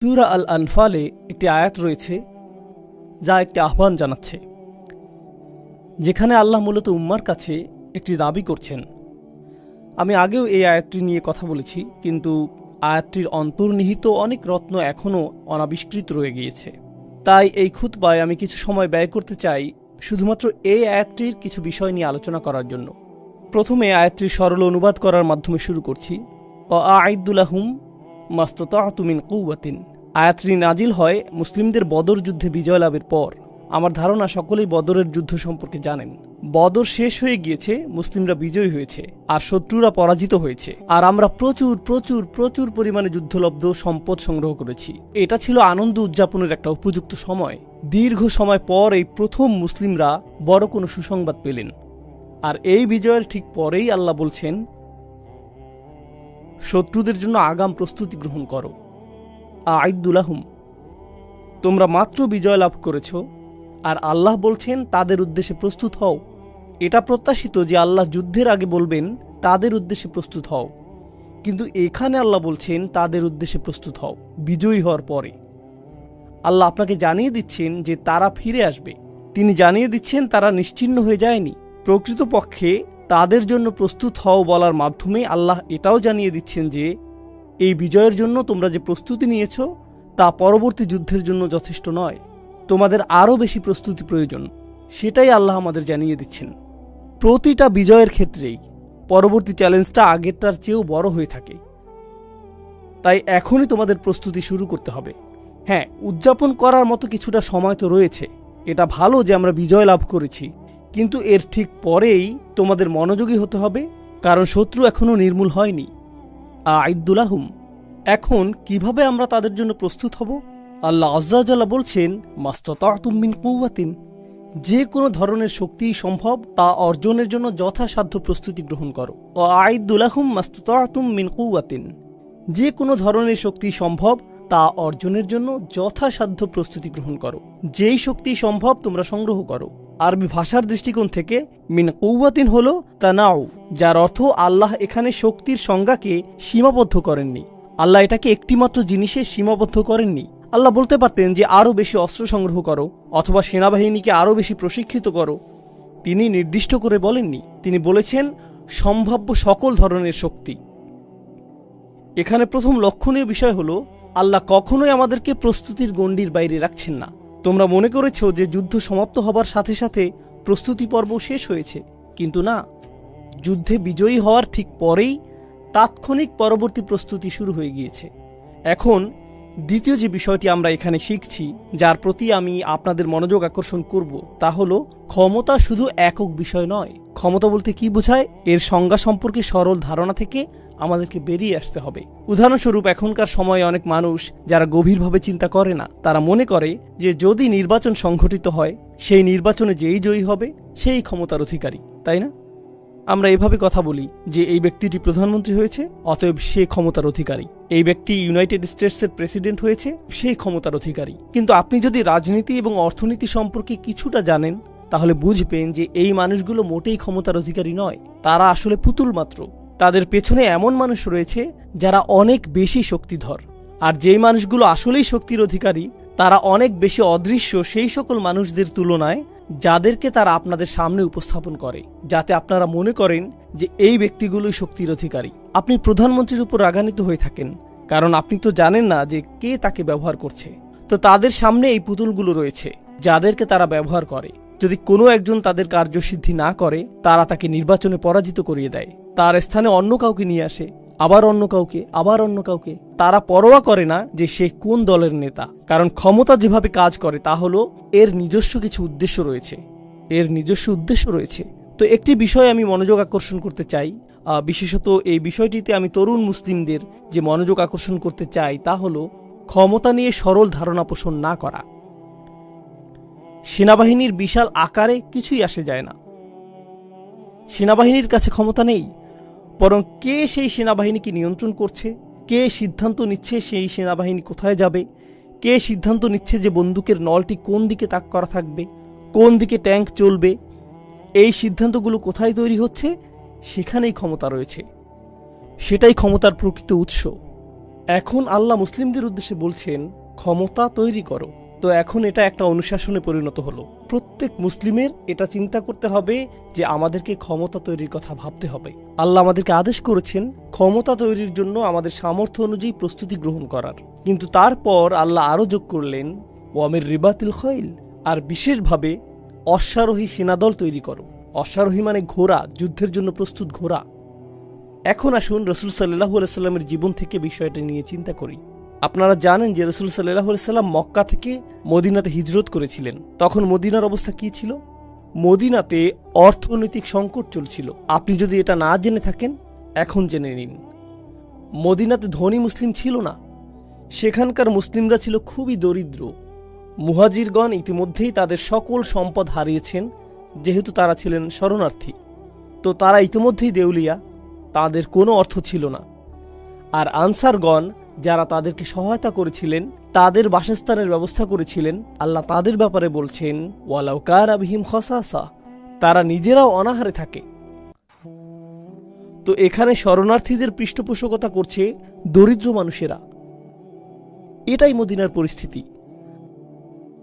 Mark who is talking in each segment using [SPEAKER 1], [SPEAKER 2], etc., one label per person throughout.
[SPEAKER 1] সূরা আল আনফালে একটি আয়াত রয়েছে যা একটি আহ্বান জানাচ্ছে, যেখানে আল্লাহ মূলত উম্মার কাছে একটি দাবি করছেন। আমি আগেও এই আয়াতটি নিয়ে কথা বলেছি, কিন্তু আয়াতটির অন্তর্নিহিত অনেক রত্ন এখনও অনাবিষ্কৃত রয়ে গিয়েছে। তাই এই খুতবায় আমি কিছু সময় ব্যয় করতে চাই শুধুমাত্র এই আয়াতটির কিছু বিষয় নিয়ে আলোচনা করার জন্য। প্রথমে আয়াতটির সরল অনুবাদ করার মাধ্যমে শুরু করছি। আ'আইদ্দু লাহুম মাসতাতা'তু মিন কুওয়াতিন। আয়াতটি নাজিল হয় মুসলিমদের বদর যুদ্ধে বিজয় লাভের পর। আমার ধারণা সকলেই বদরের যুদ্ধ সম্পর্কে জানেন। বদর শেষ হয়ে গিয়েছে, মুসলিমরা বিজয়ী হয়েছে আর শত্রুরা পরাজিত হয়েছে, আর আমরা প্রচুর প্রচুর প্রচুর পরিমাণে যুদ্ধলব্ধ সম্পদ সংগ্রহ করেছি। এটা ছিল আনন্দ উদযাপনের একটা উপযুক্ত সময়। দীর্ঘ সময় পর এই প্রথম মুসলিমরা বড় কোনো সুসংবাদ পেলেন। আর এই বিজয়ের ঠিক পরেই আল্লাহ বলছেন, শত্রুদের জন্য আগাম প্রস্তুতি গ্রহণ করো। আ'আইদ্দু লাহুম, তোমরা মাত্র বিজয় লাভ করেছ, আর আল্লাহ বলছেন তাদের উদ্দেশ্যে প্রস্তুত হও। এটা প্রত্যাশিত যে আল্লাহ যুদ্ধের আগে বলবেন তাদের উদ্দেশ্যে প্রস্তুত হও, কিন্তু এখানে আল্লাহ বলছেন তাদের উদ্দেশ্যে প্রস্তুত হও বিজয়ী হওয়ার পরে। আল্লাহ আপনাকে জানিয়ে দিচ্ছেন যে তারা ফিরে আসবে। তিনি জানিয়ে দিচ্ছেন তারা নিশ্চিহ্ন হয়ে যায়নি। প্রকৃতপক্ষে তাদের জন্য প্রস্তুত হও বলার মাধ্যমে আল্লাহ এটাও জানিয়ে দিচ্ছেন যে এই বিজয়ের জন্য তোমরা যে প্রস্তুতি নিয়েছ তা পরবর্তী যুদ্ধের জন্য যথেষ্ট নয়, তোমাদের আরও বেশি প্রস্তুতি প্রয়োজন। সেটাই আল্লাহ আমাদের জানিয়ে দিচ্ছেন। প্রতিটা বিজয়ের ক্ষেত্রেই পরবর্তী চ্যালেঞ্জটা আগেরটার চেয়েও বড় হয়ে থাকে। তাই এখনই তোমাদের প্রস্তুতি শুরু করতে হবে। হ্যাঁ, উদযাপন করার মতো কিছুটা সময় তো রয়েছে। এটা ভালো যে আমরা বিজয় লাভ করেছি, কিন্তু এর ঠিক পরেই তোমাদের মনোযোগী হতে হবে, কারণ শত্রু এখনও নির্মূল হয়নি। আ'আইদ্দু লাহুম, এখন কিভাবে আমরা তাদের জন্য প্রস্তুত হব? আল্লাহ আযজা ওয়া জাল্লা বলছেন, মাসতাতা'তুম মিন কুওয়াতিন, যে কোনো ধরনের শক্তি সম্ভব তা অর্জনের জন্য যথাসাধ্য প্রস্তুতি গ্রহণ করো। আ'আইদ্দু লাহুম মাসতাতা'তুম মিন কুওয়াতিন, যে কোনো ধরনের শক্তি সম্ভব তা অর্জনের জন্য যথাসাধ্য প্রস্তুতি গ্রহণ করো। যেই শক্তি সম্ভব তোমরা সংগ্রহ করো। আরবি ভাষার দৃষ্টিকোণ থেকে মিন কুওয়াতিন হলো তানাউ, যার অর্থ আল্লাহ এখানে শক্তির সংজ্ঞাকে সীমাবদ্ধ করেননি। আল্লাহ এটাকে একটিমাত্র জিনিসে সীমাবদ্ধ করেননি। আল্লাহ বলতে পারতেন যে আরও বেশি অস্ত্র সংগ্রহ করো অথবা সেনাবাহিনীকে আরও বেশি প্রশিক্ষিত করো। তিনি নির্দিষ্ট করে বলেননি। তিনি বলেছেন সম্ভাব্য সকল ধরনের শক্তি। এখানে প্রথম লক্ষণীয় বিষয় হলো আল্লাহ কখনোই আমাদেরকে প্রস্তুতির গণ্ডির বাইরে রাখছেন না। তোমরা মনে করেছ যে যুদ্ধ সমাপ্ত হবার সাথে সাথে প্রস্তুতি পর্ব শেষ হয়েছে, কিন্তু না, যুদ্ধে বিজয়ী হওয়ার ঠিক পরেই তাৎক্ষণিক পরবর্তী প্রস্তুতি শুরু হয়ে গিয়েছে। এখন দ্বিতীয় যে বিষয়টি আমরা এখানে শিখছি, যার প্রতি আমি আপনাদের মনোযোগ আকর্ষণ করব, তা হলো ক্ষমতা শুধু একক বিষয় নয়। ক্ষমতা বলতে কি বোঝায়, এর সংজ্ঞা সম্পর্কে সরল ধারণা থেকে আমাদেরকে বেরিয়ে আসতে হবে। উদাহরণস্বরূপ, এখনকার সময়ে অনেক মানুষ যারা গভীরভাবে চিন্তা করে না, তারা মনে করে যে যদি নির্বাচন সংঘটিত হয়, সেই নির্বাচনে যেই জয়ী হবে সেই ক্ষমতার অধিকারী, তাই না? আমরা এভাবে কথা বলি যে এই ব্যক্তিটি প্রধানমন্ত্রী হয়েছে, অতএব সে ক্ষমতার অধিকারী। এই ব্যক্তি ইউনাইটেড স্টেটসের প্রেসিডেন্ট হয়েছে, সেই ক্ষমতার অধিকারী। কিন্তু আপনি যদি রাজনীতি এবং অর্থনীতি সম্পর্কে কিছুটা জানেন, তাহলে বুঝবেন যে এই মানুষগুলো মোটেই ক্ষমতার অধিকারী নয়। তারা আসলে পুতুল মাত্র। তাদের পেছনে এমন মানুষ রয়েছে যারা অনেক বেশি শক্তিধর। আর যেই মানুষগুলো আসলেই শক্তির অধিকারী, তারা অনেক বেশি অদৃশ্য সেই সকল মানুষদের তুলনায়, যাদেরকে তারা আপনাদের সামনে উপস্থাপন করে, যাতে আপনারা মনে করেন যে এই ব্যক্তিগুলোই শক্তির অধিকারী। আপনি প্রধানমন্ত্রীর উপর রাগান্বিত হয়ে থাকেন, কারণ আপনি তো জানেন না যে কে তাকে ব্যবহার করছে। তো তাদের সামনে এই পুতুলগুলো রয়েছে যাদেরকে তারা ব্যবহার করে। যদি কোনো একজন তাদের কার্যসিদ্ধি না করে, তারা তাকে নির্বাচনে পরাজিত করিয়ে দেয়, তার স্থানে অন্য কাউকে নিয়ে আসে, আবার অন্য কাউকে, আবার অন্য কাউকে। তারা পরোয়া করে না যে সে কোন দলের নেতা, কারণ ক্ষমতা যেভাবে কাজ করে তা হলো এর নিজস্ব কিছু উদ্দেশ্য রয়েছে। তো একটি বিষয় আমি মনোযোগ আকর্ষণ করতে চাই, বিশেষত এই বিষয়টিতে আমি তরুণ মুসলিমদের যে মনোযোগ আকর্ষণ করতে চাই, তা হলো ক্ষমতা নিয়ে সরল ধারণা পোষণ না করা। সেনাবাহিনীর বিশাল আকারে কিছুই আসে যায় না। সেনাবাহিনীর কাছে ক্ষমতা নেই, বরং কে সেই সেনাবাহিনীকে নিয়ন্ত্রণ করছে, কে সিদ্ধান্ত নিচ্ছে সেই সেনাবাহিনী কোথায় যাবে, কে সিদ্ধান্ত নিচ্ছে যে বন্দুকের নলটি কোন দিকে তাক করা থাকবে, কোন দিকে ট্যাঙ্ক চলবে, এই সিদ্ধান্তগুলো কোথায় তৈরি হচ্ছে, সেখানেই ক্ষমতা রয়েছে। সেটাই ক্ষমতার প্রকৃত উৎস। এখন আল্লাহ মুসলিমদের উদ্দেশ্যে বলছেন ক্ষমতা তৈরি করো। তো এখন এটা একটা অনুশাসনে পরিণত হলো। প্রত্যেক মুসলিমের এটা চিন্তা করতে হবে যে আমাদেরকে ক্ষমতা তৈরির কথা ভাবতে হবে। আল্লাহ আমাদেরকে আদেশ করেছেন ক্ষমতা তৈরির জন্য আমাদের সামর্থ্য অনুযায়ী প্রস্তুতি গ্রহণ করার। কিন্তু তারপর আল্লাহ আরও যোগ করলেন ওয়ামির রিবাতিল খৈল, আর বিশেষভাবে অশ্বারোহী সেনাদল তৈরি করো। অশ্বারোহী মানে ঘোড়া, যুদ্ধের জন্য প্রস্তুত ঘোড়া। এখন আসুন রসুল সাল্লাল্লাহু আলাইহি সাল্লামের জীবন থেকে বিষয়টা নিয়ে চিন্তা করি। আপনারা জানেন যে রসুল সাল্লাল্লাহু আলাইহি সাল্লাম মক্কা থেকে মদিনাতে হিজরত করেছিলেন। তখন মদিনার অবস্থা কি ছিল? মদিনাতে অর্থনৈতিক সংকট চলছিল। আপনি যদি এটা না জেনে থাকেন এখন জেনে নিন। মদিনাতে ধনী মুসলিম ছিল না, সেখানকার মুসলিমরা ছিল খুবই দরিদ্র। মুহাজিরগণ ইতিমধ্যেই তাদের সকল সম্পদ হারিয়েছেন, যেহেতু তারা ছিলেন শরণার্থী। তো তারা ইতিমধ্যেই দেউলিয়া, তাদের কোনো অর্থ ছিল না। আর আনসারগণ যারা তাদেরকে সহায়তা করেছিলেন, তাদের বাসস্থানের ব্যবস্থা করেছিলেন, আল্লাহ তাদের ব্যাপারে বলছেন ওয়ালাউ কানা বিহিম খাসাসা, তারা নিজেরাও অনাহারে থাকে। তো এখানে শরণার্থীদের পৃষ্ঠপোষকতা করছে দরিদ্র মানুষেরা। এটাই মদিনার পরিস্থিতি।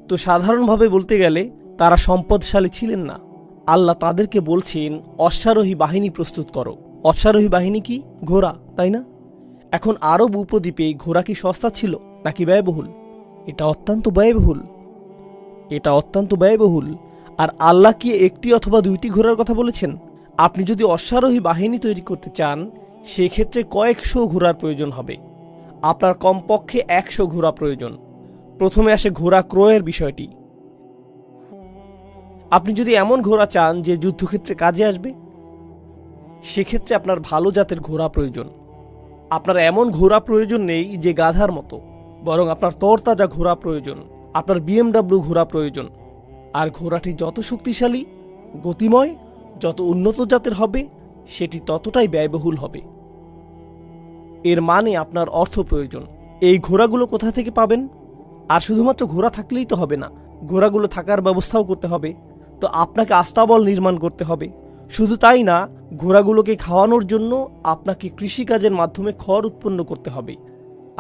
[SPEAKER 1] তো সাধারণভাবে বলতে গেলে তারা সম্পদশালী ছিলেন না। আল্লাহ তাদেরকে বলছেন অশ্বারোহী বাহিনী প্রস্তুত করো। অশ্বারোহী বাহিনী কি? ঘোড়া, তাই না? এখন আরব উপদ্বীপে ঘোড়া কি সস্তা ছিল নাকি ব্যয়বহুল? এটা অত্যন্ত ব্যয়বহুল। এটা অত্যন্ত ব্যয়বহুল। আর আল্লাহ কি একটি অথবা দুইটি ঘোড়ার কথা বলেছেন? আপনি যদি অশ্বারোহী বাহিনী তৈরি করতে চান, সেক্ষেত্রে কয়েকশো ঘোড়ার প্রয়োজন হবে। আপনার কমপক্ষে 100 ঘোড়া প্রয়োজন। প্রথমে আসে ঘোড়া ক্রয়ের বিষয়টি। আপনি যদি এমন ঘোড়া চান যে যুদ্ধক্ষেত্রে কাজে আসবে, সেক্ষেত্রে আপনার ভালো জাতের ঘোড়া প্রয়োজন। আপনার এমন ঘোড়া প্রয়োজন নেই যে গাধার মতো, বরং আপনার তরতাজা ঘোড়া প্রয়োজন। আপনার BMW ঘোড়া প্রয়োজন। আর ঘোড়াটি যত শক্তিশালী, গতিময়, যত উন্নত জাতের হবে, সেটি ততটাই ব্যয়বহুল হবে। এর মানে আপনার অর্থ প্রয়োজন। এই ঘোড়াগুলো কোথা থেকে পাবেন? আর শুধুমাত্র ঘোড়া থাকলেই তো হবে না, ঘোড়াগুলো থাকার ব্যবস্থাও করতে হবে। তো আপনাকে আস্তাবল নির্মাণ করতে হবে। শুধু তাই না, ঘোড়াগুলোকে খাওয়ানোর জন্য আপনাকে কৃষিকাজের মাধ্যমে খড় উৎপন্ন করতে হবে।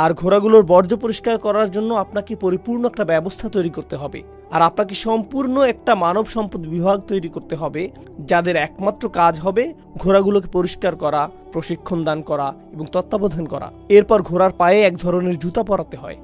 [SPEAKER 1] আর ঘোড়াগুলোর বর্জ্য পরিষ্কার করার জন্য আপনাকে পরিপূর্ণ একটা ব্যবস্থা তৈরি করতে হবে। আর আপনাকে সম্পূর্ণ একটা মানব সম্পদ বিভাগ তৈরি করতে হবে, যাদের একমাত্র কাজ হবে ঘোড়াগুলোকে পরিষ্কার করা, প্রশিক্ষণ দান করা এবং তত্ত্বাবধান করা। এরপর ঘোড়ার পায়ে এক ধরনের জুতা পরাতে হয়।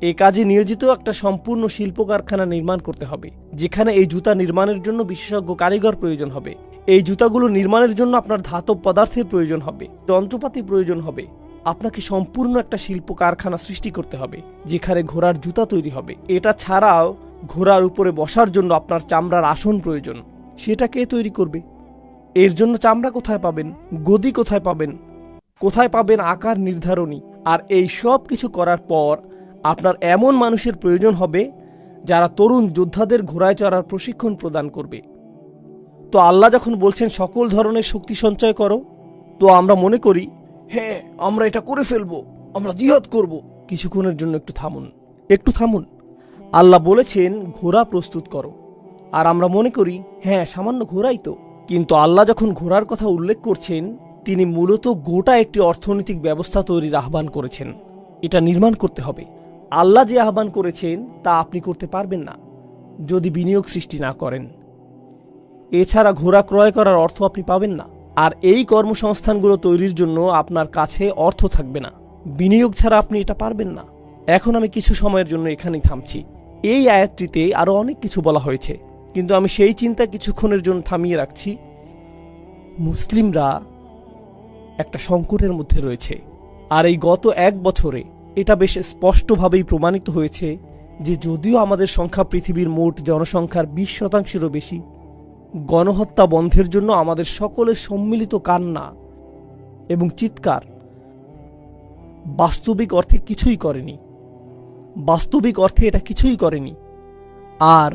[SPEAKER 1] এই কাজে নিয়োজিত একটা সম্পূর্ণ শিল্প কারখানা নির্মাণ করতে হবে, যেখানে এই জুতা নির্মাণের জন্য বিশেষজ্ঞ কারিগর প্রয়োজন হবে। এই জুতাগুলো নির্মাণের জন্য আপনার ধাতব পদার্থের প্রয়োজন হবে, যন্ত্রপাতি প্রয়োজন হবে। আপনাকে সম্পূর্ণ একটা শিল্প কারখানা সৃষ্টি করতে হবে, যেখানে ঘোড়ার জুতা তৈরি হবে। এটা ছাড়াও ঘোড়ার উপরে বসার জন্য আপনার চামড়ার আসন প্রয়োজন। সেটা কে তৈরি করবে? এর জন্য চামড়া কোথায় পাবেন? গদি কোথায় পাবেন? কোথায় পাবেন আকার নির্ধারণী? আর এই সব কিছু করার পর আপনার এমন মানুষের প্রয়োজন হবে যারা তরুণ যোদ্ধাদের ঘোড়ায় চড়ার প্রশিক্ষণ প্রদান করবে। তো আল্লাহ যখন বলছেন সকল ধরনের শক্তি সঞ্চয় করো, তো আমরা মনে করি হ্যাঁ আমরা এটা করে ফেলবো, আমরা জিহাদ করব। কিছুক্ষণের জন্য একটু থামুন। আল্লাহ বলেছেন ঘোড়া প্রস্তুত করো, আর আমরা মনে করি হ্যাঁ সামান্য ঘোড়াই তো। কিন্তু আল্লাহ যখন ঘোড়ার কথা উল্লেখ করছেন, তিনি মূলত গোটা একটি অর্থনৈতিক ব্যবস্থা তৈরির আহ্বান করেছেন। এটা নির্মাণ করতে হবে। আল্লাহ যে আহ্বান করেছেন তা আপনি করতে পারবেন না যদি বিনিয়োগ সৃষ্টি না করেন। এছাড়া ঘোড়া ক্রয় করার অর্থ আপনি পাবেন না। আর এই কর্মসংস্থানগুলো তৈরির জন্য আপনার কাছে অর্থ থাকবে না। বিনিয়োগ ছাড়া আপনি এটা পারবেন না। এখন আমি কিছু সময়ের জন্য এখানেই থামছি। এই আয়াতটিতে আরো অনেক কিছু বলা হয়েছে, কিন্তু আমি সেই চিন্তা কিছুক্ষণের জন্য থামিয়ে রাখছি। মুসলিমরা একটা সংকটের মধ্যে রয়েছে। আর এই গত 1 বছরে এটা বেশ স্পষ্টভাবেই প্রমাণিত হয়েছে যে যদিও আমাদের সংখ্যা পৃথিবীর মোট জনসংখ্যার 20% বেশি, গণহত্যা বন্ধের জন্য আমাদের সকলের সম্মিলিত কান্না এবং চিৎকার বাস্তবিক অর্থে কিছুই করেনি। বাস্তবিক অর্থে এটা কিছুই করেনি। আর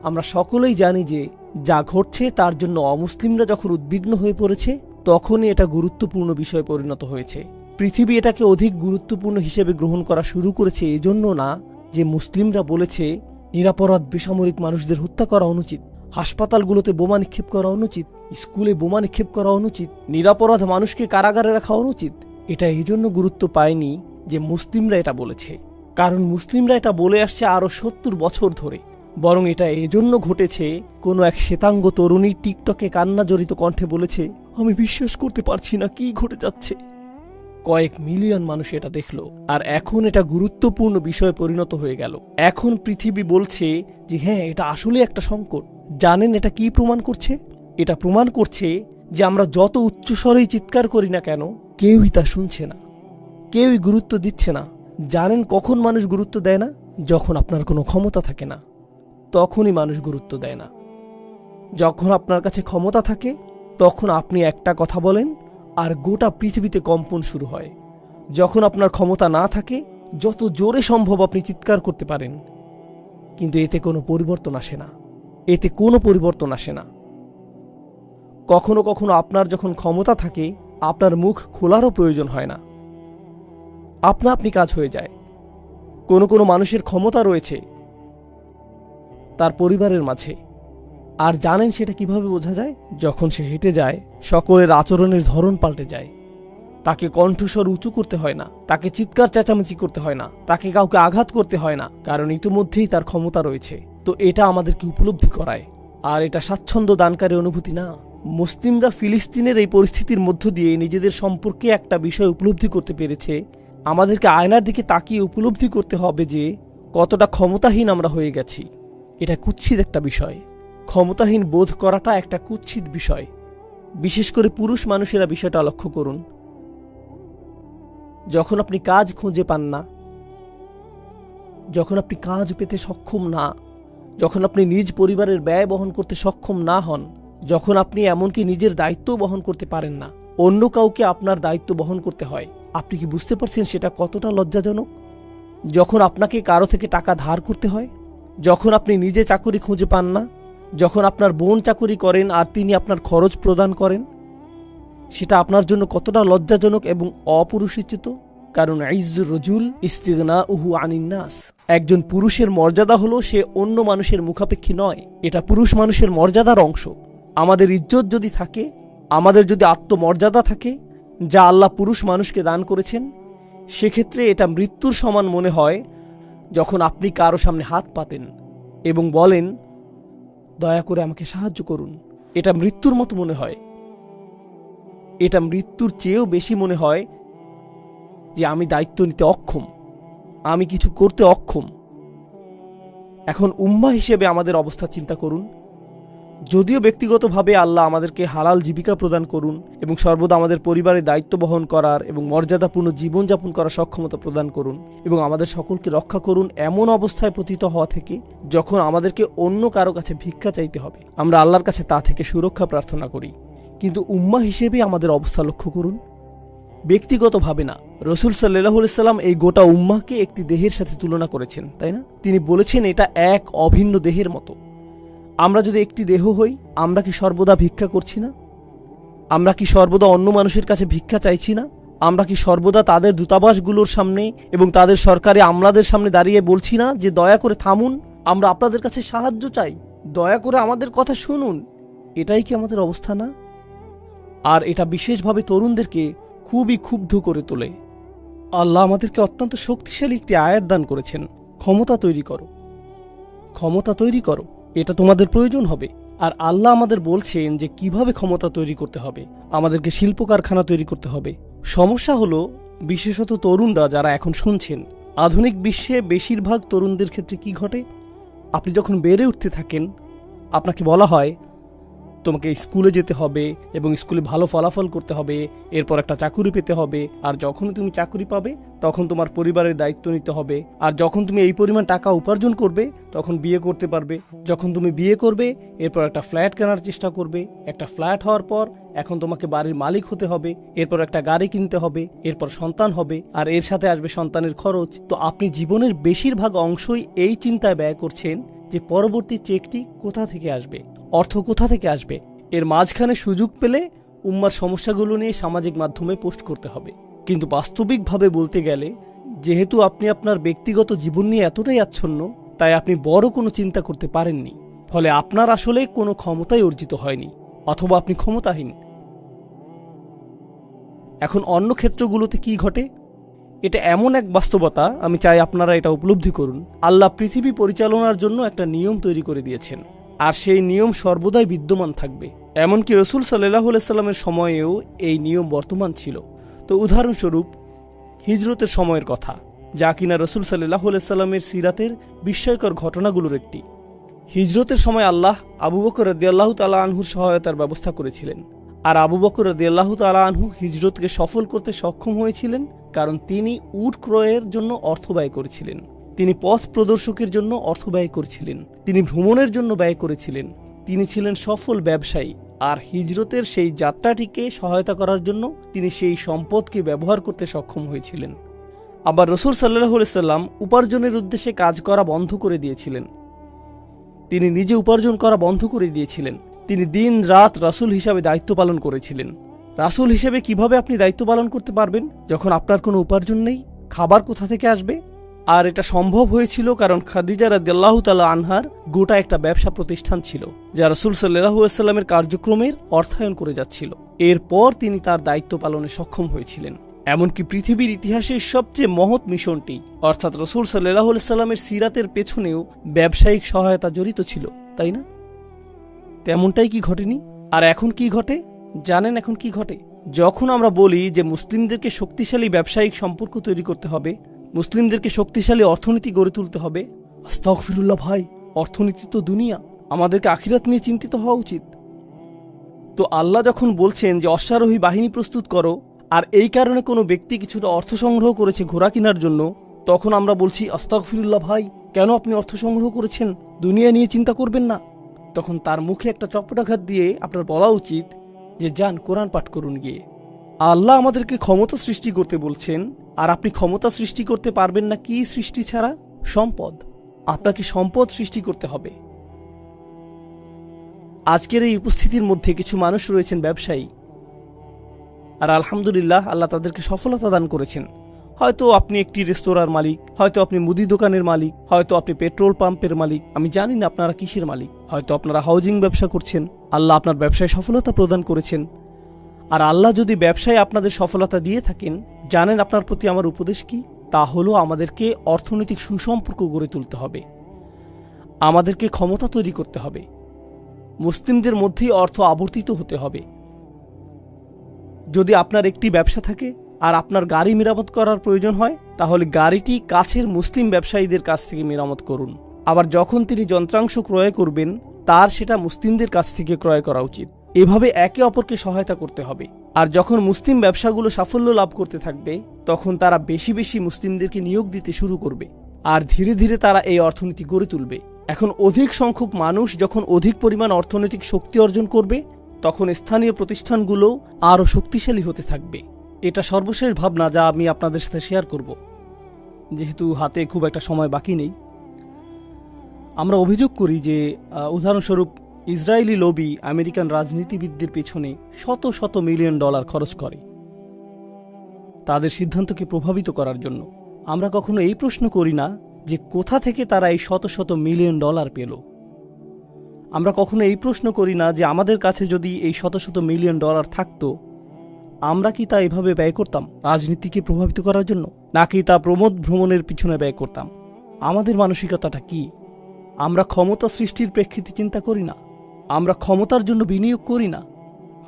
[SPEAKER 1] আমরা সকলেই জানি যে যা ঘটছে তার জন্য অমুসলিমরা যখন উদ্বিগ্ন হয়ে পড়েছে, তখনই এটা গুরুত্বপূর্ণ বিষয়ে পরিণত হয়েছে। পৃথিবী এটাকে অধিক গুরুত্বপূর্ণ হিসেবে গ্রহণ করা শুরু করেছে এজন্য না যে মুসলিমরা বলেছে নিরাপরাধ বেসামরিক মানুষদের হত্যা করা অনুচিত, হাসপাতালগুলোতে বোমা নিক্ষেপ করা অনুচিত, স্কুলে বোমা নিক্ষেপ করা অনুচিত, নিরাপরাধ মানুষকে কারাগারে রাখা অনুচিত। এটা এই জন্য গুরুত্ব পায়নি যে মুসলিমরা এটা বলেছে, কারণ মুসলিমরা এটা বলে আসছে আরও ৭০ বছর ধরে। বরং এটা এজন্য ঘটেছে, কোনো এক শ্বেতাঙ্গ তরুণী টিকটকে কান্না জড়িত কণ্ঠে বলেছে, আমি বিশ্বাস করতে পারছি না, কি ঘটে যাচ্ছে। কয়েক মিলিয়ন মানুষ এটা দেখল, আর এখন এটা গুরুত্বপূর্ণ বিষয়ে পরিণত হয়ে গেল। এখন পৃথিবী বলছে যে হ্যাঁ, এটা আসলে একটা সংকট। জানেন এটা কি প্রমাণ করছে? এটা প্রমাণ করছে যে আমরা যত উচ্চস্বরেই চিৎকার করি না কেন, কেউই তা শুনছে না, কেউই গুরুত্ব দিচ্ছে না। জানেন কখন মানুষ গুরুত্ব দেয় না? যখন আপনার কোনো ক্ষমতা থাকে না, তখনই মানুষ গুরুত্ব দেয় না। যখন আপনার কাছে ক্ষমতা থাকে, তখন আপনি একটা কথা বলেন আর গোটা পৃথিবীতে কম্পন শুরু হয়। যখন আপনার ক্ষমতা না থাকে, যত জোরে সম্ভব আপনি চিৎকার করতে পারেন, কিন্তু এতে কোনো পরিবর্তন আসে না, এতে কোনো পরিবর্তন আসে না। কখনো কখনো আপনার যখন ক্ষমতা থাকে, আপনার মুখ খোলারও প্রয়োজন হয় না, আপনা আপনি কাজ হয়ে যায়। কোনো কোনো মানুষের ক্ষমতা রয়েছে তার পরিবারের মাঝে, আর জানেন সেটা কিভাবে বোঝা যায়? যখন সে হেঁটে যায়, সকলের আচরণের ধরন পাল্টে যায়। তাকে কণ্ঠস্বর উঁচু করতে হয় না, তাকে চিৎকার চেঁচামেচি করতে হয় না, তাকে কাউকে আঘাত করতে হয় না, কারণ ইতিমধ্যেই তার ক্ষমতা রয়েছে। তো এটা আমাদেরকে উপলব্ধি করায়, আর এটা স্বাচ্ছন্দ্য দানকারী অনুভূতি না। মুসলিমরা ফিলিস্তিনের এই পরিস্থিতির মধ্য দিয়ে নিজেদের সম্পর্কে একটা বিষয় উপলব্ধি করতে পেরেছে। আমাদেরকে আয়নার দিকে তাকিয়ে উপলব্ধি করতে হবে যে কতটা ক্ষমতাহীন আমরা হয়ে গেছি। এটা কুৎসিত একটা বিষয়। ক্ষমতাহীন বোধ করাটা একটা কুৎসিত বিষয়। বিশেষ করে পুরুষ মানুষেরা বিষয়টা লক্ষ্য করুন। যখন আপনি কাজ খুঁজে পান না, যখন আপনি কাজ পেতে সক্ষম না, যখন আপনি নিজ পরিবারের ব্যয় বহন করতে সক্ষম না হন, যখন আপনি এমনকি নিজের দায়িত্ব বহন করতে পারেন না, অন্য কাউকে আপনার দায়িত্ব বহন করতে হয়, আপনি কি বুঝতে পারছেন সেটা কতটা লজ্জাজনক? যখন আপনাকে কারো থেকে টাকা ধার করতে হয়, যখন আপনি নিজে চাকরি খুঁজে পান না, যখন আপনার বোন চাকরি করেন আর তিনি আপনার খরচ প্রদান করেন, সেটা আপনার জন্য কতটা লজ্জাজনক এবং অপুরুষোচিত। কারণ ইজ্জুর রজুল ইস্তিগনাউহু আনিন নাস। একজন পুরুষের মর্যাদা হলো সে অন্য মানুষের মুখাপেক্ষী নয়। এটা পুরুষ মানুষের মর্যাদার অংশ। আমাদের ইজ্জত যদি থাকে, আমাদের যদি আত্মমর্যাদা থাকে, যা আল্লাহ পুরুষ মানুষকে দান করেছেন, সেক্ষেত্রে এটা মৃত্যুর সমান মনে হয় যখন আপনি কারো সামনে হাত পাতেন এবং বলেন, দয়া করে আমাকে সাহায্য করুন। এটা মৃত্যুর মতো মনে হয়। এটা মৃত্যুর চেয়েও বেশি মনে হয় যে আমি দায়িত্ব নিতে অক্ষম, আমি কিছু করতে অক্ষম। এখন উম্মাহ হিসেবে আমাদের অবস্থা চিন্তা করুন। যদিও ব্যক্তিগতভাবে আল্লাহ আমাদেরকে হালাল জীবিকা প্রদান করুন এবং সর্বদা আমাদের পরিবারের দায়িত্ব বহন করার এবং মর্যাদাপূর্ণ জীবনযাপন করার সক্ষমতা প্রদান করুন এবং আমাদের সকলকে রক্ষা করুন এমন অবস্থায় পতিত হওয়া থেকে যখন আমাদেরকে অন্য কারো কাছে ভিক্ষা চাইতে হবে, আমরা আল্লাহর কাছে তা থেকে সুরক্ষা প্রার্থনা করি। কিন্তু উম্মাহ হিসেবে আমাদের অবস্থা লক্ষ্য করুন। ব্যক্তিগতভাবে না, রাসূল সাল্লাল্লাহু আলাইহি সাল্লাম এই গোটা উম্মাহকে একটি দেহের সাথে তুলনা করেছেন, তাই না? তিনি বলেছেন এটা এক অভিন্ন দেহের মতো। আমরা যদি একটি দেহ হই, আমরা কি সর্বদা ভিক্ষা করছি না? আমরা কি সর্বদা অন্য মানুষের কাছে ভিক্ষা চাইছি না? আমরা কি সর্বদা তাদের দূতাবাসগুলোর সামনে এবং তাদের সরকারি আমলাদের সামনে দাঁড়িয়ে বলছি না যে দয়া করে থামুন, আমরা আপনাদের কাছে সাহায্য চাই, দয়া করে আমাদের কথা শুনুন? এটাই কি আমাদের অবস্থা না? আর এটা বিশেষভাবে তরুণদেরকে খুবই ক্ষুব্ধ করে তোলে। আল্লাহ আমাদেরকে অত্যন্ত শক্তিশালী একটি আয়াত দান করেছেন, ক্ষমতা তৈরি করো, ক্ষমতা তৈরি করো, এটা তোমাদের প্রয়োজন হবে। আর আল্লাহ আমাদের বলছেন যে কিভাবে ক্ষমতা তৈরি করতে হবে, আমাদেরকে শিল্প কারখানা তৈরি করতে হবে। সমস্যা হলো বিশেষত তরুণরা যারা এখন শুনছেন, আধুনিক বিশ্বে বেশিরভাগ তরুণদের ক্ষেত্রে কি ঘটে? আপনি যখন বেড়ে উঠতে থাকেন, আপনাকে বলা হয় তোমাকে স্কুলে যেতে হবে এবং স্কুলে ভালো ফলাফল করতে হবে, এরপর একটা চাকুরি পেতে হবে, আর যখনই তুমি চাকুরি পাবে তখন তোমার পরিবারের দায়িত্ব নিতে হবে, আর যখন তুমি এই পরিমাণ টাকা উপার্জন করবে তখন বিয়ে করতে পারবে, যখন তুমি বিয়ে করবে এরপর একটা ফ্ল্যাট কেনার চেষ্টা করবে, একটা ফ্ল্যাট হওয়ার পর এখন তোমাকে বাড়ির মালিক হতে হবে, এরপর একটা গাড়ি কিনতে হবে, এরপর সন্তান হবে, আর এর সাথে আসবে সন্তানের খরচ। তো আপনি জীবনের বেশিরভাগ অংশই এই চিন্তায় ব্যয় করছেন যে পরবর্তী চেকটি কোথা থেকে আসবে, অর্থ কোথা থেকে আসবে। এর মাঝখানে সুযোগ পেলে উম্মার সমস্যাগুলো নিয়ে সামাজিক মাধ্যমে পোস্ট করতে হবে। কিন্তু বাস্তবিকভাবে বলতে গেলে, যেহেতু আপনি আপনার ব্যক্তিগত জীবন নিয়ে এতটাই আচ্ছন্ন, তাই আপনি বড় কোনো চিন্তা করতে পারেননি। ফলে আপনার আসলে কোনো ক্ষমতাই অর্জিত হয়নি, অথবা আপনি ক্ষমতাহীন। এখন অন্য ক্ষেত্রগুলোতে কি ঘটে? এটা এমন এক বাস্তবতা, আমি চাই আপনারা এটা উপলব্ধি করুন। আল্লাহ পৃথিবী পরিচালনার জন্য একটা নিয়ম তৈরি করে দিয়েছেন, আর সেই নিয়ম সর্বদাই বিদ্যমান থাকবে। এমনকি রাসূল সাল্লাল্লাহু আলাইহি সাল্লামের সময়েও এই নিয়ম বর্তমান ছিল। তো উদাহরণস্বরূপ হিজরতের সময়ের কথা, যা কিনা রাসূল সাল্লাল্লাহু আলাইহি সাল্লামের সিরাতের বিস্ময়কর ঘটনাগুলোর একটি। হিজরতের সময় আল্লাহ আবু বকর রাদিয়াল্লাহু তাআলা আনহুর সহায়তার ব্যবস্থা করেছিলেন, আর আবু বকর রাদিয়াল্লাহু তাআলা আনহু হিজরতকে সফল করতে সক্ষম হয়েছিলেন কারণ তিনি উট ক্রয়ের জন্য অর্থ ব্যয় করেছিলেন, তিনি পথ প্রদর্শকের জন্য অর্থ ব্যয় করেছিলেন, তিনি ভ্রমণের জন্য ব্যয় করেছিলেন, তিনি ছিলেন সফল ব্যবসায়ী, আর হিজরতের সেই যাত্রাটিকে সহায়তা করার জন্য তিনি সেই সম্পদকে ব্যবহার করতে সক্ষম হয়েছিলেন। আবার রাসূল সাল্লাল্লাহু আলাইহি সাল্লাম উপার্জনের উদ্দেশ্যে কাজ করা বন্ধ করে দিয়েছিলেন, তিনি নিজে উপার্জন করা বন্ধ করে দিয়েছিলেন। তিনি দিন রাত রাসূল হিসাবে দায়িত্ব পালন করেছিলেন। রাসূল হিসেবে কিভাবে আপনি দায়িত্ব পালন করতে পারবেন যখন আপনার কোনো উপার্জন নেই? খাবার কোথা থেকে আসবে? আর এটা সম্ভব হয়েছিল কারণ খাদিজা রাদিয়াল্লাহু তাআলা আনহার গোটা একটা ব্যবসা প্রতিষ্ঠান ছিল, যা রাসূল সাল্লাল্লাহু আলাইহি সাল্লামের কার্যক্রমের অর্থায়ন করে যাচ্ছিল। এরপর তিনি তার দায়িত্ব পালনে সক্ষম হয়েছিলেন। এমনকি পৃথিবীর ইতিহাসের সবচেয়ে মহৎ মিশনটি অর্থাৎ রাসূল সাল্লাল্লাহু আলাইহি সাল্লামের সিরাতের পেছনেও ব্যবসায়িক সহায়তা জড়িত ছিল, তাই না? তেমনটাই কি ঘটেনি? আর এখন কি ঘটে জানেন? এখন কি ঘটে? যখন আমরা বলি যে মুসলিমদেরকে শক্তিশালী ব্যবসায়িক সম্পর্ক তৈরি করতে হবে, মুসলিমদেরকে শক্তিশালী অর্থনীতি গড়ে তুলতে হবে, আস্তাগফিরুল্লাহ ভাই, অর্থনীতি তো দুনিয়া, আমাদেরকে আখিরাত নিয়ে চিন্তিত হওয়া উচিত। তো আল্লাহ যখন বলছেন যে অশ্বারোহী বাহিনী প্রস্তুত করো, আর এই কারণে কোনো ব্যক্তি কিছুটা অর্থ সংগ্রহ করেছে ঘোড়া কেনার জন্য, তখন আমরা বলছি আস্তাগফিরুল্লাহ ভাই, কেন আপনি অর্থ সংগ্রহ করেছেন? দুনিয়া নিয়ে চিন্তা করবেন না। তখন তার মুখে একটা চপটাঘাত দিয়ে আপনার বলা উচিত যে যান কোরআন পাঠ করুন গিয়ে। আল্লাহ আমাদেরকে ক্ষমতা সৃষ্টি করতে বলছেন, আর আপনি ক্ষমতা সৃষ্টি করতে পারবেন না কি সৃষ্টি ছাড়া? সম্পদ। আপনাকে সম্পদ সৃষ্টি করতে হবে। আজকের এই উপস্থিতির মধ্যে কিছু মানুষ রয়েছেন ব্যবসায়ী, আর আলহামদুলিল্লাহ আল্লাহ তাদেরকে সফলতা দান করেছেন। হয়তো আপনি একটি রেস্তোরাঁর মালিক, হয়তো আপনি মুদি দোকানের মালিক, হয়তো আপনি পেট্রোল পাম্পের মালিক, আমি জানি না আপনারা কিসের মালিক, হয়তো আপনারা হাউজিং ব্যবসা করছেন। আল্লাহ আপনার ব্যবসায় সফলতা প্রদান করেছেন। আর আল্লাহ যদি ব্যবসায় আপনাদের সফলতা দিয়ে থাকেন, জানেন আপনার প্রতি আমার উপদেশ কি? তা হলো আমাদেরকে অর্থনৈতিক সুসম্পর্ক গড়ে তুলতে হবে, আমাদেরকে ক্ষমতা তৈরি করতে হবে, মুসলিমদের মধ্যেই অর্থ আবর্তিত হতে হবে। যদি আপনার একটি ব্যবসা থাকে আর আপনার গাড়ি মেরামত করার প্রয়োজন হয়, তাহলে গাড়িটি কাছের মুসলিম ব্যবসায়ীদের কাছ থেকে মেরামত করুন। আবার যখন তিনি যন্ত্রাংশ ক্রয় করবেন, তার সেটা মুসলিমদের কাছ থেকে ক্রয় করা উচিত। এভাবে একে অপরকে সহায়তা করতে হবে। আর যখন মুসলিম ব্যবসাগুলো সাফল্য লাভ করতে থাকবে, তখন তারা বেশি বেশি মুসলিমদেরকে নিয়োগ দিতে শুরু করবে, আর ধীরে ধীরে তারা এই অর্থনীতি গড়ে তুলবে। এখন অধিক সংখ্যক মানুষ যখন অধিক পরিমাণ অর্থনৈতিক শক্তি অর্জন করবে, তখন স্থানীয় প্রতিষ্ঠানগুলো আরও শক্তিশালী হতে থাকবে। এটা সর্বশেষ ভাবনা যা আমি আপনাদের সাথে শেয়ার করব, যেহেতু হাতে খুব একটা সময় বাকি নেই। আমরা অভিযোগ করি যে উদাহরণস্বরূপ ইসরায়েলি লবি আমেরিকান রাজনীতিবিদদের পেছনে শত শত মিলিয়ন ডলার খরচ করে তাদের সিদ্ধান্তকে প্রভাবিত করার জন্য। আমরা কখনো এই প্রশ্ন করি না যে কোথা থেকে তারা এই শত শত মিলিয়ন ডলার পেল। আমরা কখনো এই প্রশ্ন করি না যে আমাদের কাছে যদি এই শত শত মিলিয়ন ডলার থাকতো, আমরা কি তা এভাবে ব্যয় করতাম রাজনীতিকে প্রভাবিত করার জন্য, নাকি তা প্রমোদ ভ্রমণের পিছনে ব্যয় করতাম? আমাদের মানসিকতাটা কি? আমরা ক্ষমতা সৃষ্টির প্রেক্ষিতে চিন্তা করি না, আমরা ক্ষমতার জন্য বিনিয়োগ করি না।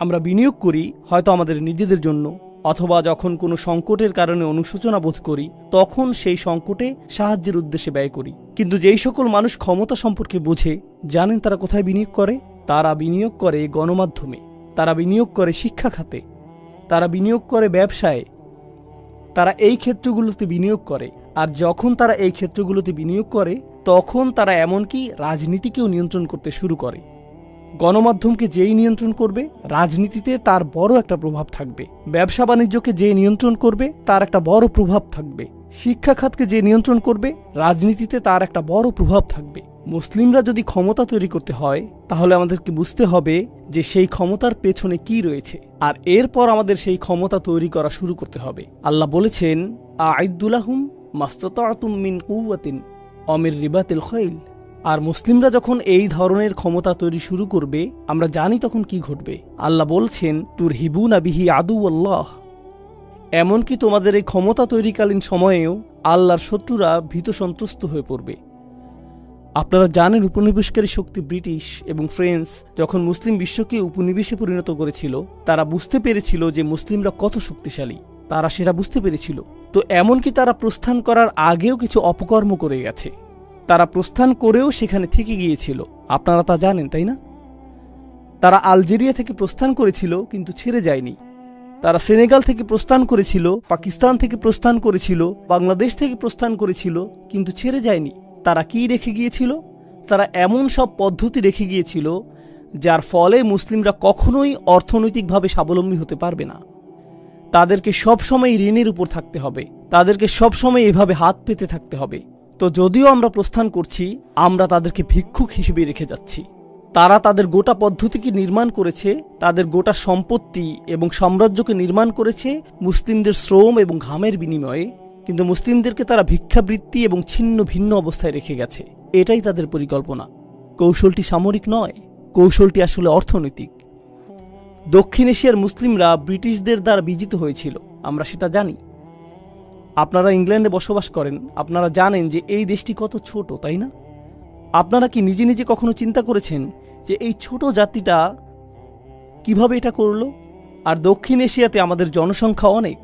[SPEAKER 1] আমরা বিনিয়োগ করি হয়তো আমাদের নিজেদের জন্য, অথবা যখন কোনো সংকটের কারণে অনুশোচনা বোধ করি, তখন সেই সংকটে সাহায্যের উদ্দেশ্যে ব্যয় করি। কিন্তু যেই সকল মানুষ ক্ষমতা সম্পর্কে বোঝে, জানেন তারা কোথায় বিনিয়োগ করে? তারা বিনিয়োগ করে গণমাধ্যমে, তারা বিনিয়োগ করে শিক্ষা খাতে, তারা বিনিয়োগ করে ব্যবসায়, তারা এই ক্ষেত্রগুলোতে বিনিয়োগ করে। আর যখন তারা এই ক্ষেত্রগুলোতে বিনিয়োগ করে, তখন তারা এমনকি রাজনীতিকেও নিয়ন্ত্রণ করতে শুরু করে। গণমাধ্যমকে যেই নিয়ন্ত্রণ করবে, রাজনীতিতে তার বড় একটা প্রভাব থাকবে। ব্যবসা বাণিজ্যকে যে নিয়ন্ত্রণ করবে, তার একটা বড় প্রভাব থাকবে। শিক্ষা খাতকে যে নিয়ন্ত্রণ করবে, রাজনীতিতে তার একটা বড় প্রভাব থাকবে। মুসলিমরা যদি ক্ষমতা তৈরি করতে হয়, তাহলে আমাদেরকে বুঝতে হবে যে সেই ক্ষমতার পেছনে কি রয়েছে, আর এরপর আমাদের সেই ক্ষমতা তৈরি করা শুরু করতে হবে। আল্লাহ বলেছেন, আ'ইদ্দুলাহুম মাস্তাতা'তুম মিন কুওয়াতিন ওয়া মির রিবাতিল খাইল। আর মুসলিমরা যখন এই ধরনের ক্ষমতা তৈরি শুরু করবে, আমরা জানি তখন কি ঘটবে। আল্লাহ বলছেন, তুরহিবুনা বিহি আদুওয়াল্লাহ এমনকি তোমাদের এই ক্ষমতা তৈরিকালীন সময়েও আল্লাহর শত্রুরা ভীত সন্ত্রস্ত হয়ে পড়বে। আপনারা জানেন, উপনিবেশকারী শক্তি ব্রিটিশ এবং ফ্রেঞ্চ যখন মুসলিম বিশ্বকে উপনিবেশে পরিণত করেছিল, তারা বুঝতে পেরেছিল যে মুসলিমরা কত শক্তিশালী। তারা সেটা বুঝতে পেরেছিল। তো এমনকি তারা প্রস্থান করার আগেও কিছু অপকর্ম করে গেছে। তারা প্রস্থান করেও সেখানে থেকে গিয়েছিল। আপনারা তা জানেন, তাই না? তারা আলজেরিয়া থেকে প্রস্থান করেছিল, কিন্তু ছেড়ে যায়নি। তারা সেনেগাল থেকে প্রস্থান করেছিল, পাকিস্তান থেকে প্রস্থান করেছিল, বাংলাদেশ থেকে প্রস্থান করেছিল, কিন্তু ছেড়ে যায়নি। তারা কি রেখে গিয়েছিল? তারা এমন সব পদ্ধতি রেখে গিয়েছিল যার ফলে মুসলিমরা কখনোই অর্থনৈতিকভাবে স্বাবলম্বী হতে পারবে না। তাদেরকে সবসময় ঋণের উপর থাকতে হবে, তাদেরকে সবসময় এভাবে হাত পেতে থাকতে হবে। তো যদিও আমরা প্রস্থান করছি, আমরা তাদেরকে ভিক্ষুক হিসেবে রেখে যাচ্ছি। তারা তাদের গোটা পদ্ধতিকে নির্মাণ করেছে, তাদের গোটা সম্পত্তি এবং সাম্রাজ্যকে নির্মাণ করেছে মুসলিমদের শ্রম এবং ঘামের বিনিময়ে, কিন্তু মুসলিমদেরকে তারা ভিক্ষাবৃত্তি এবং ছিন্ন ভিন্ন অবস্থায় রেখে গেছে। এটাই তাদের পরিকল্পনা। কৌশলটি সামরিক নয়, কৌশলটি আসলে অর্থনৈতিক। দক্ষিণ এশিয়ার মুসলিমরা ব্রিটিশদের দ্বারা বিজিত হয়েছিল, আমরা সেটা জানি। আপনারা ইংল্যান্ডে বসবাস করেন, আপনারা জানেন যে এই দেশটি কত ছোট, তাই না? আপনারা কি নিজে নিজে কখনো চিন্তা করেছেন যে এই ছোট জাতিটা কিভাবে এটা করলো? আর দক্ষিণ এশিয়াতে আমাদের জনসংখ্যা অনেক।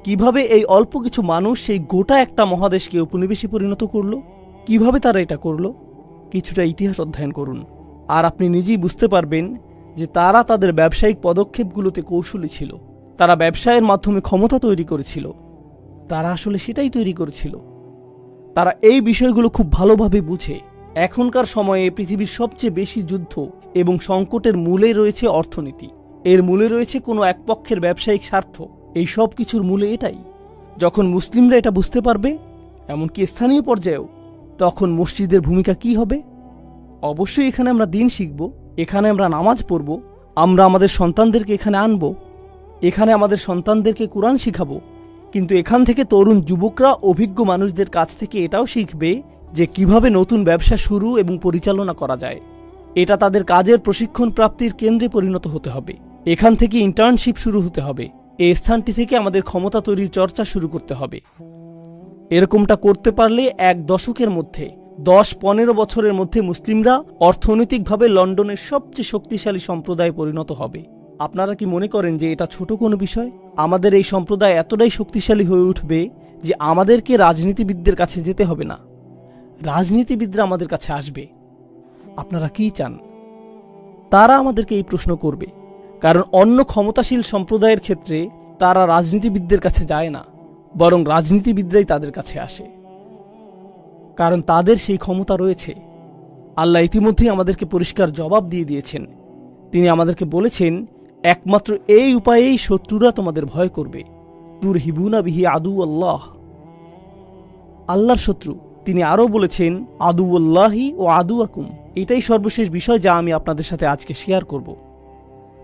[SPEAKER 1] কিভাবে এই অল্প কিছু মানুষ সেই গোটা একটা মহাদেশকে উপনিবেশে পরিণত করলো? কিভাবে তারা এটা করলো? কিছুটা ইতিহাস অধ্যয়ন করুন, আর আপনি নিজেই বুঝতে পারবেন যে তারা তাদের ব্যবসায়িক পদক্ষেপগুলোতে কৌশলী ছিল। তারা ব্যবসায়ের মাধ্যমে ক্ষমতা তৈরি করেছিল। তারা আসলে সেটাই তৈরি করেছিল। তারা এই বিষয়গুলো খুব ভালোভাবে বুঝে। এখনকার সময়ে পৃথিবীর সবচেয়ে বেশি যুদ্ধ এবং সংকটের মূলে রয়েছে অর্থনীতি। এর মূলে রয়েছে কোনো এক পক্ষের ব্যবসায়িক স্বার্থ। এই সব কিছুর মূলে এটাই। যখন মুসলিমরা এটা বুঝতে পারবে, এমনকি স্থানীয় পর্যায়েও, তখন মসজিদের ভূমিকা কি হবে? অবশ্যই এখানে আমরা দিন শিখব, এখানে আমরা নামাজ পড়ব, আমরা আমাদের সন্তানদেরকে এখানে আনব, এখানে আমাদের সন্তানদেরকে কোরআন শিখাবো। কিন্তু এখান থেকে তরুণ যুবকরা অভিজ্ঞ মানুষদের কাছ থেকে এটাও শিখবে যে কিভাবে নতুন ব্যবসা শুরু এবং পরিচালনা করা যায়। এটা তাদের কাজের প্রশিক্ষণ প্রাপ্তির কেন্দ্রে পরিণত হতে হবে। এখান থেকে ইন্টার্নশিপ শুরু হতে হবে। এই স্থানটি থেকে আমাদের ক্ষমতা তৈরির চর্চা শুরু করতে হবে। এরকমটা করতে পারলে এক দশকের মধ্যে, 10-15 বছরের মধ্যে মুসলিমরা অর্থনৈতিকভাবে লন্ডনের সবচেয়ে শক্তিশালী সম্প্রদায়ে পরিণত হবে। আপনারা কি মনে করেন যে এটা ছোট কোনো বিষয়? আমাদের এই সম্প্রদায় এতটাই শক্তিশালী হয়ে উঠবে যে আমাদেরকে রাজনীতিবিদদের কাছে যেতে হবে না, রাজনীতিবিদরা আমাদের কাছে আসবে। আপনারা কি চান? তারা আমাদেরকে এই প্রশ্ন করবে, কারণ অন্য ক্ষমতাশীল সম্প্রদায়ের ক্ষেত্রে তারা রাজনীতিবিদদের কাছে যায় না, বরং রাজনীতিবিদরাই তাদের কাছে আসে, কারণ তাদের সেই ক্ষমতা রয়েছে। আল্লাহ ইতিমধ্যেই আমাদেরকে পরিষ্কার জবাব দিয়ে দিয়েছেন। তিনি আমাদেরকে বলেছেন, একমাত্র এই উপায়েই শত্রুরা তোমাদের ভয় করবে। তুরহিবুনা বিহি আদু আল্লাহ, আল্লাহর শত্রু। তিনি আরও বলেছেন, আদু আল্লাহি ও আদু আকুম। এটাই সর্বশেষ বিষয় যা আমি আপনাদের সাথে আজকে শেয়ার করব।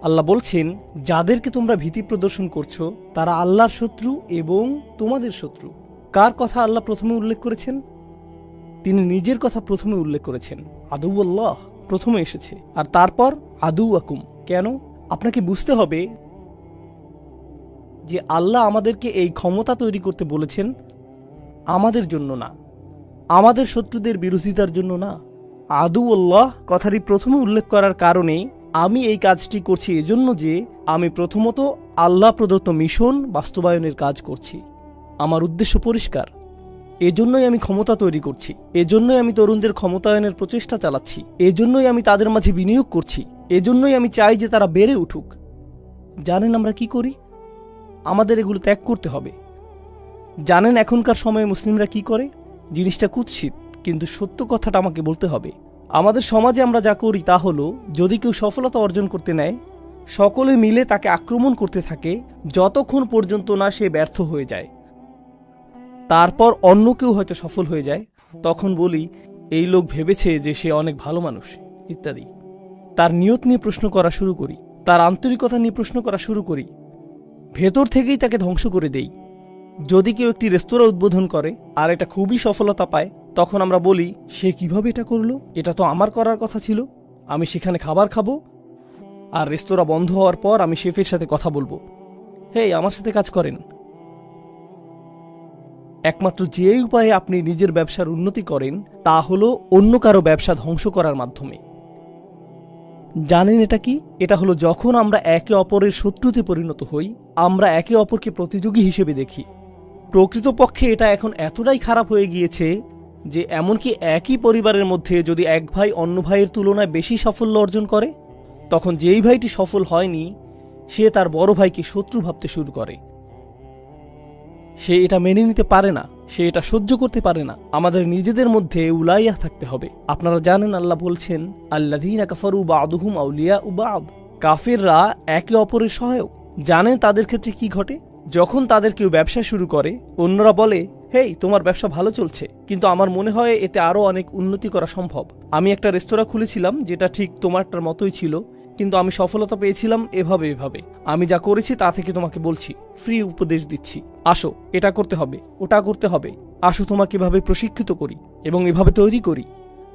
[SPEAKER 1] আল্লাহ বলছেন, যাদেরকে তোমরা ভীতি প্রদর্শন করছো তারা আল্লাহর শত্রু এবং তোমাদের শত্রু। কার কথা আল্লাহ প্রথমে উল্লেখ করেছেন? তিনি নিজের কথা প্রথমে উল্লেখ করেছেন। আদু আল্লাহ প্রথমে এসেছে, আর তারপর আদু আকুম। কেন? আপনাকে বুঝতে হবে যে আল্লাহ আমাদেরকে এই ক্ষমতা তৈরি করতে বলেছেন আমাদের জন্য না, আমাদের শত্রুদের বিরোধিতার জন্য না। আদু আল্লাহ কথাটি প্রথমে উল্লেখ করার কারণে আমি এই কাজটি করছি এজন্য যে আমি প্রথমত আল্লাহ প্রদত্ত মিশন বাস্তবায়নের কাজ করছি। আমার উদ্দেশ্য পরিষ্কার। এজন্যই আমি ক্ষমতা তৈরি করছি, এজন্যই আমি তরুণদের ক্ষমতায়নের প্রচেষ্টা চালাচ্ছি, এজন্যই আমি তাদের মাঝে বিনিয়োগ করছি, এজন্যই আমি চাই যে তারা বেড়ে উঠুক। জানেন আমরা কি করি? আমাদের এগুলো ত্যাগ করতে হবে। জানেন এখনকার সময়ে মুসলিমরা কি করে? জিনিসটা কুৎসিত, কিন্তু সত্য কথাটা আমাকে বলতে হবে। আমাদের সমাজে আমরা যা করি তা হলো, যদি কেউ সফলতা অর্জন করতে নেয়, সকলে মিলে তাকে আক্রমণ করতে থাকে যতক্ষণ পর্যন্ত না সে ব্যর্থ হয়ে যায়। তারপর অন্য কেউ হয়তো সফল হয়ে যায়, তখন বলি এই লোক ভেবেছে যে সে অনেক ভালো মানুষ ইত্যাদি। তার নিয়ত নিয়ে প্রশ্ন করা শুরু করি, তার আন্তরিকতা নিয়ে প্রশ্ন করা শুরু করি, ভেতর থেকেই তাকে ধ্বংস করে দেই। যদি কেউ একটি রেস্তোরাঁ উদ্বোধন করে আর এটা খুবই সফলতা পায়, তখন আমরা বলি সে কিভাবে এটা করলো, এটা তো আমার করার কথা ছিল, আমি সেখানে খাবার খাবো আর রেস্তোরাঁ বন্ধ হওয়ার পর আমি শেফের সাথে কথা বলবো। হেই, আমার সাথে কাজ করেন। একমাত্র যে উপায়ে আপনি নিজের ব্যবসার উন্নতি করেন তা হলো অন্য কারো ব্যবসা ধ্বংস করার মাধ্যমে। জানেন এটা কি? এটা হলো যখন আমরা একে অপরের শত্রুতে পরিণত হই, আমরা একে অপরকে প্রতিযোগী হিসেবে দেখি। প্রকৃতপক্ষে এটা এখন এতটাই খারাপ হয়ে গিয়েছে যে এমনকি একই পরিবারের মধ্যে যদি এক ভাই অন্য ভাইয়ের তুলনায় বেশি সাফল্য অর্জন করে, তখন যেই ভাইটি সফল হয়নি সে তার বড় ভাইকে শত্রু ভাবতে শুরু করে। সে এটা মেনে নিতে পারে না, সে এটা সহ্য করতে পারে না। আমাদের নিজেদের মধ্যে উলাইয়া থাকতে হবে। আপনারা জানেন আল্লাহ বলছেন, আল্লাযীনা কাফারু বা'দুহুম আউলিয়াউ বা'দ, কাফেররা একে অপরের সহায়ক। জানেন তাদের ক্ষেত্রে কি ঘটে? যখন তাদের কেউ ব্যবসা শুরু করে, অন্যরা বলে, হেই, তোমার ব্যবসা ভালো চলছে, কিন্তু আমার মনে হয় এতে আরো অনেক উন্নতি করা সম্ভব। আমি একটা রেস্তোরাঁ খুলেছিলাম যেটা ঠিক তোমারটার মতোই ছিল, কিন্তু আমি সফলতা পেয়েছিলাম এভাবে এভাবে। আমি যা করেছি তা থেকে তোমাকে বলছি, ফ্রি উপদেশ দিচ্ছি। আসো, এটা করতে হবে, ওটা করতে হবে। আসো তোমাকে এভাবে প্রশিক্ষিত করি এবং এভাবে তৈরি করি।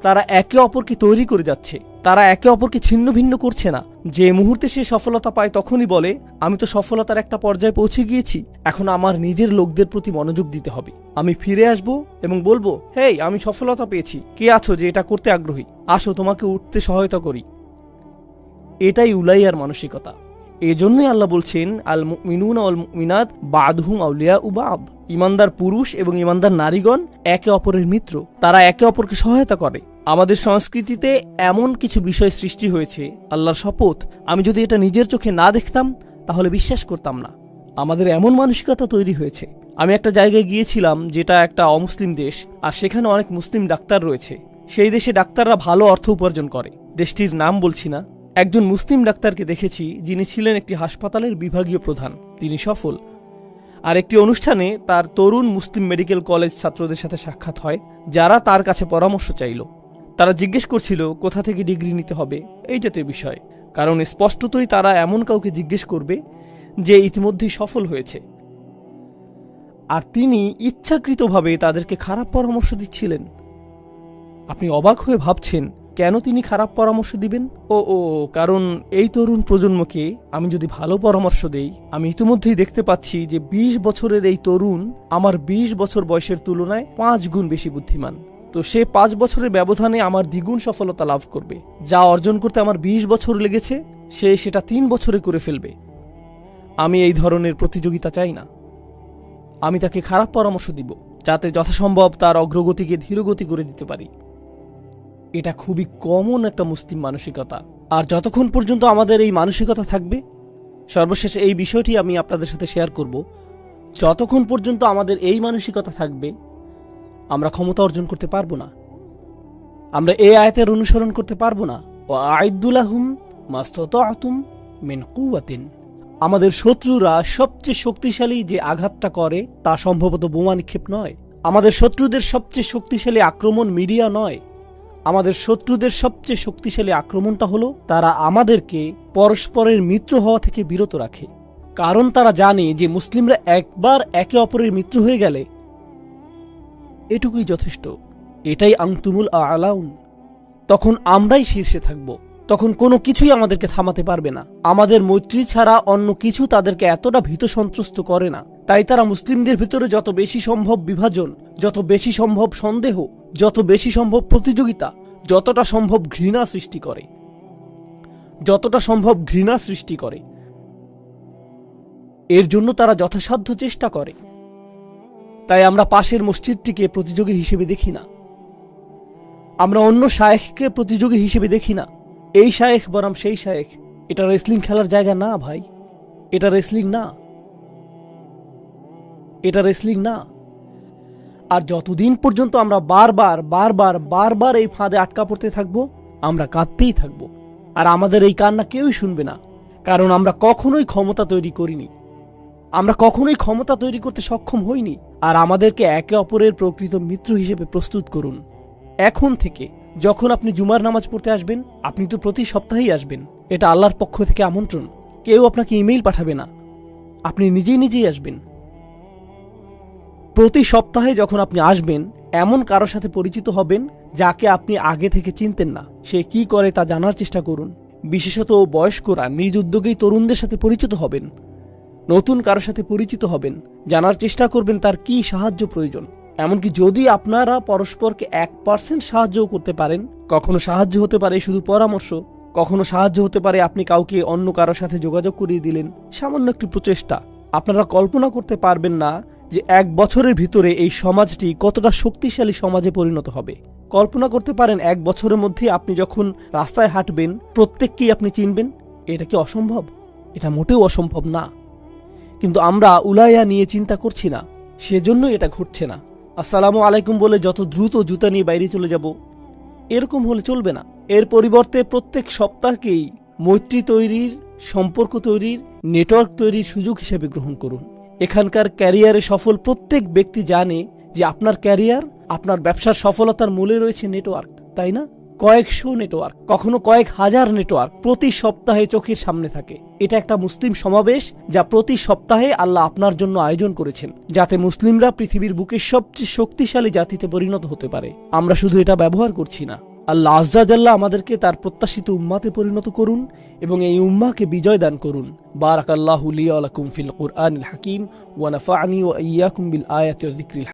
[SPEAKER 1] তারা একে অপরকে তৈরি করে যাচ্ছে, তারা একে অপরকে ছিন্ন ভিন্ন করছে না। যে মুহূর্তে সে সফলতা পায় তখনই বলে, আমি তো সফলতার একটা পর্যায়ে পৌঁছে গিয়েছি, এখন আমার নিজের লোকদের প্রতি মনোযোগ দিতে হবে। আমি ফিরে আসব এবং বলবো, হেই, আমি সফলতা পেয়েছি, কে আছো যে এটা করতে আগ্রহী? আসো তোমাকে উঠতে সহায়তা করি। এটাই উলাইয়ার মানসিকতা। এজন্যই আল্লাহ বলছেন, আল মুমিনুনা ওয়াল মুমিনাত বা'দুহুম আউলিয়াউ বা'দ। ইমানদার পুরুষ এবং ইমানদার নারীগণ একে অপরের মিত্র, তারা একে অপরকে সহায়তা করে। আমাদের সংস্কৃতিতে এমন কিছু বিষয় সৃষ্টি হয়েছে, আল্লাহর শপথ, আমি যদি এটা নিজের চোখে না দেখতাম তাহলে বিশ্বাস করতাম না। আমাদের এমন মানসিকতা তৈরি হয়েছে। আমি একটা জায়গায় গিয়েছিলাম যেটা একটা অমুসলিম দেশ, আর সেখানে অনেক মুসলিম ডাক্তার রয়েছে। সেই দেশে ডাক্তাররা ভালো অর্থ উপার্জন করে। দেশটির নাম বলছি না। একজন মুসলিম ডাক্তারকে দেখেছি যিনি ছিলেন একটি হাসপাতালের বিভাগীয় প্রধান। তিনি সফল। আর একটি অনুষ্ঠানে তার তরুণ মুসলিম মেডিকেল কলেজ ছাত্রদের সাথে সাক্ষাৎ হয়, যারা তার কাছে পরামর্শ চাইল। তারা জিজ্ঞেস করছিল কোথা থেকে ডিগ্রি নিতে হবে, এই জাতীয় বিষয়। কারণ স্পষ্টতই তারা এমন কাউকে জিজ্ঞেস করবে যে ইতিমধ্যেই সফল হয়েছে। আর তিনি ইচ্ছাকৃতভাবে তাদেরকে খারাপ পরামর্শ দিচ্ছিলেন। আপনি অবাক হয়ে ভাবছেন, কেন তিনি খারাপ পরামর্শ দিবেন? কারণ এই তরুণ প্রজন্মকে আমি যদি ভালো পরামর্শ দেই, আমি ইতিমধ্যেই দেখতে পাচ্ছি যে 20 বছরের এই তরুণ আমার 20 বছর বয়সের তুলনায় 5 গুণ বেশি বুদ্ধিমান। তো সে 5 বছরের ব্যবধানে আমার দ্বিগুণ সফলতা লাভ করবে। যা অর্জন করতে আমার 20 বছর লেগেছে, সে সেটা 3 বছরে করে ফেলবে। আমি এই ধরনের প্রতিযোগিতা চাই না। আমি তাকে খারাপ পরামর্শ দিব, যাতে যথাসম্ভব তার অগ্রগতিকে ধীরগতি করে দিতে পারি। এটা খুবই কমন একটা মুসলিম মানসিকতা। আর যতক্ষণ পর্যন্ত আমাদের এই মানসিকতা থাকবে, সর্বশেষ এই বিষয়টি আমি আপনাদের সাথে শেয়ার করব, যতক্ষণ পর্যন্ত আমাদের এই মানসিকতা থাকবে, আমরা ক্ষমতা অর্জন করতে পারবো না। আমরা এই আয়াতের অনুসরণ করতে পারবো না। ওয়া'আইদ্দু লাহুম মাসতাতা'তুম মিন কুওয়াতিন। আমাদের শত্রুরা সবচেয়ে শক্তিশালী যে আঘাতটা করে তা সম্ভবত বোমা নিক্ষেপ নয়। আমাদের শত্রুদের সবচেয়ে শক্তিশালী আক্রমণ মিডিয়া নয়। আমাদের শত্রুদের সবচেয়ে শক্তিশালী আক্রমণটা হলো তারা আমাদেরকে পরস্পরের মিত্র হওয়া থেকে বিরত রাখে। কারণ তারা জানে যে মুসলিমরা একবার একে অপরের মিত্র হয়ে গেলে এটুকুই যথেষ্ট। এটাই আনতুমুল আ'লাউন। তখন আমরাই শীর্ষে থাকব। তখন কোনো কিছুই আমাদেরকে থামাতে পারবে না। আমাদের মৈত্রী ছাড়া অন্য কিছু তাদেরকে এতটা ভীত সন্ত্রস্ত করে না। তাই তারা মুসলিমদের ভিতরে যত বেশি সম্ভব বিভাজন, যত বেশি সম্ভব সন্দেহ, যত বেশি সম্ভব প্রতিযোগিতা, যতটা সম্ভব ঘৃণা সৃষ্টি করে, এর জন্য তারা যথাসাধ্য চেষ্টা করে। তাই আমরা পাশের মসজিদটিকে প্রতিযোগী হিসেবে দেখি না। আমরা অন্য শায়েখকে প্রতিযোগী হিসেবে দেখি না। এই শায়েখ বনাম সেই শায়েখ। এটা রেসলিং খেলার জায়গা না ভাই। এটা রেসলিং না। আর যতদিন পর্যন্ত আমরা বারবার এই ফাঁদে আটকা পড়তে থাকবো, আমরা কাঁদতেই থাকবো। আর আমাদের এই কান্না কেউই শুনবে না। কারণ আমরা কখনোই ক্ষমতা তৈরি করিনি। আমরা কখনোই ক্ষমতা তৈরি করতে সক্ষম হইনি। আর আমাদেরকে একে অপরের প্রকৃত মিত্র হিসেবে প্রস্তুত করুন। এখন থেকে যখন আপনি জুমার নামাজ পড়তে আসবেন, আপনি তো প্রতি সপ্তাহেই আসবেন। এটা আল্লাহর পক্ষ থেকে আমন্ত্রণ। কেউ আপনাকে ইমেইল পাঠাবে না, আপনি নিজেই আসবেন। প্রতি সপ্তাহে যখন আপনি আসবেন, এমন কারোর সাথে পরিচিত হবেন যাকে আপনি আগে থেকে চিনতেন না। সে কি করে তা জানার চেষ্টা করুন। বিশেষত বয়স্করা নিজ উদ্যোগেই তরুণদের সাথে পরিচিত হবেন। নতুন কারোর সাথে পরিচিত হবেন, জানার চেষ্টা করবেন তার কি সাহায্য প্রয়োজন। এমনকি যদি আপনারা পরস্পরকে 1% সাহায্যও করতে পারেন, কখনো সাহায্য হতে পারে শুধু পরামর্শ, কখনো সাহায্য হতে পারে আপনি কাউকে অন্য কারোর সাথে যোগাযোগ করিয়ে দিলেন, সামান্য একটি প্রচেষ্টা। আপনারা কল্পনা করতে পারবেন না যে 1 বছরের ভিতরে এই সমাজটি কতটা শক্তিশালী সমাজে পরিণত হবে। কল্পনা করতে পারেন 1 বছরের মধ্যে আপনি যখন রাস্তায় হাঁটবেন প্রত্যেককেই আপনি চিনবেন। এটা কি অসম্ভব? এটা মোটেও অসম্ভব না। কিন্তু আমরা উলাইয়া নিয়ে চিন্তা করছি না, সেজন্য এটা ঘটছে না। আসসালামু আলাইকুম বলে যত দ্রুত জুতা নিয়ে বাইরে চলে যাব, এরকম হলে চলবে না। এর পরিবর্তে প্রত্যেক সপ্তাহকেই মৈত্রী তৈরির, সম্পর্ক তৈরির, নেটওয়ার্ক তৈরির সুযোগ হিসেবে গ্রহণ করুন। এখানকার ক্যারিয়ারে সফল প্রত্যেক ব্যক্তি জানে যে আপনার ক্যারিয়ার, আপনার ব্যবসার সফলতার মূলে রয়েছে নেটওয়ার্ক, তাই না? কয়েকশো নেটওয়ার্ক, কখনো কয়েক হাজার নেটওয়ার্ক প্রতি সপ্তাহে চোখের সামনে থাকে। এটা একটা মুসলিম সমাবেশ যা প্রতি সপ্তাহে আল্লাহ আপনার জন্য আয়োজন করেছেন, যাতে মুসলিমরা পৃথিবীর বুকে সবচেয়ে শক্তিশালী জাতিতে পরিণত হতে পারে। আমরা শুধু এটা ব্যবহার করছি না। আল্লাহ আজ্জা জাল্লাহ আমাদেরকে তার প্রত্যাশিত উম্মাতে পরিণত করুন এবং এই উম্মাকে বিজয় দান করুন। বারাকাল্লাহু লি ওয়া লাকুম ফিল কুরআনিল হাকিম ওয়া নাফা'নি ওয়া ইয়্যাকুম বিল আয়াতি ওয়া যিকরিল